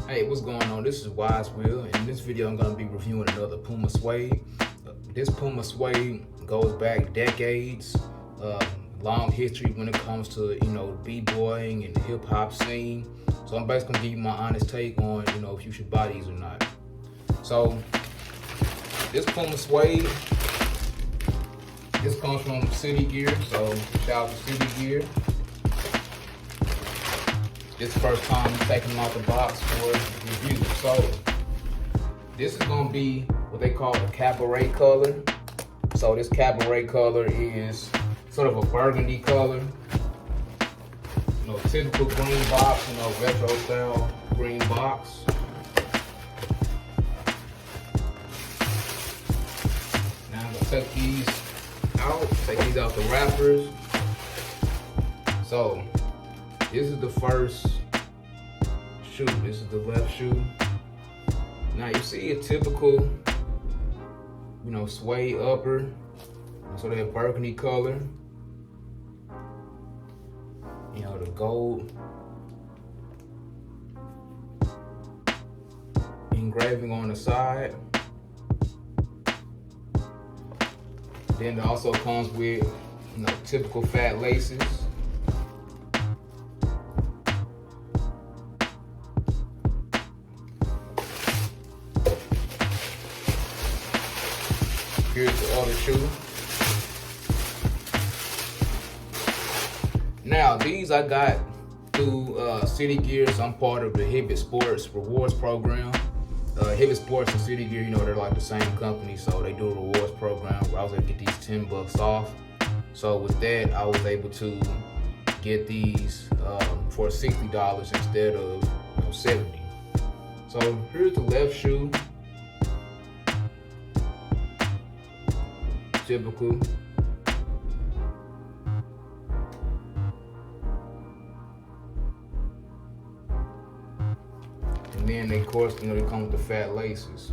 Hey, what's going on? This is Wise Will. In this video, I'm going to be reviewing another Puma Suede. This Puma Suede goes back decades, long history when it comes to, b-boying and the hip-hop scene. So I'm basically going to give you my honest take on, if you should buy these or not. So, this Puma Suede, this comes from City Gear, so shout out to City Gear. This is the first time I'm taking them out the box for review. So this is gonna be what they call the Cabaret color. So this Cabaret color is sort of a burgundy color. Typical green box, retro style green box. Now I'm gonna take these out the wrappers. So this is the first shoe. This is the left shoe. Now you see a typical, suede upper. So that burgundy color. The gold engraving on the side. Then it also comes with, typical fat laces. Here's the other shoe. Now, these I got through City Gear. So I'm part of the Hibbett Sports Rewards Program. Hibbett Sports and City Gear, they're like the same company, so they do a rewards program where I was able to get these $10 off. So with that, I was able to get these for $60 instead of $70. So here's the left shoe. Typical. And then of course, they come with the fat laces.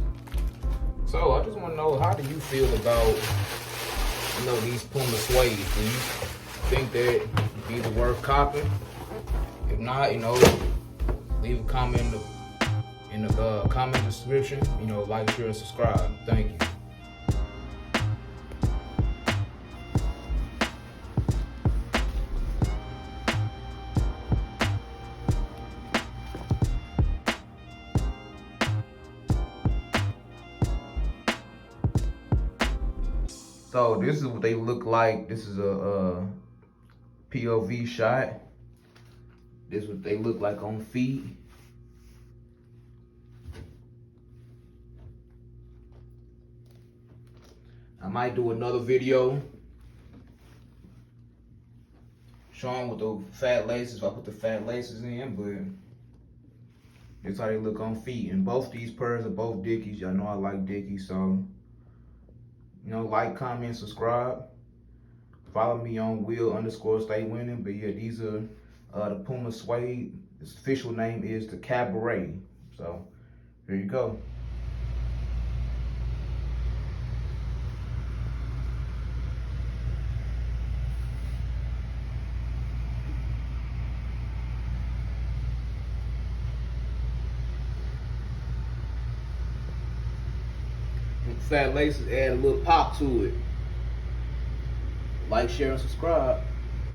So I just want to know, how do you feel about, these Puma Suede? Do you think that these are worth copping? If not, leave a comment in the comment description. Like, share, and subscribe. Thank you. So this is what they look like. This is a POV shot. This is what they look like on feet. I might do another video showing with the fat laces, if I put the fat laces in, but this is how they look on feet. And both these pairs are both Dickies. Y'all know I like Dickies, so like, comment, subscribe. Follow me on Will_stay_winning. But yeah, these are the Puma Suede. Its official name is the Cabaret. So here you go. Fat laces add a little pop to it. Like, share, and subscribe.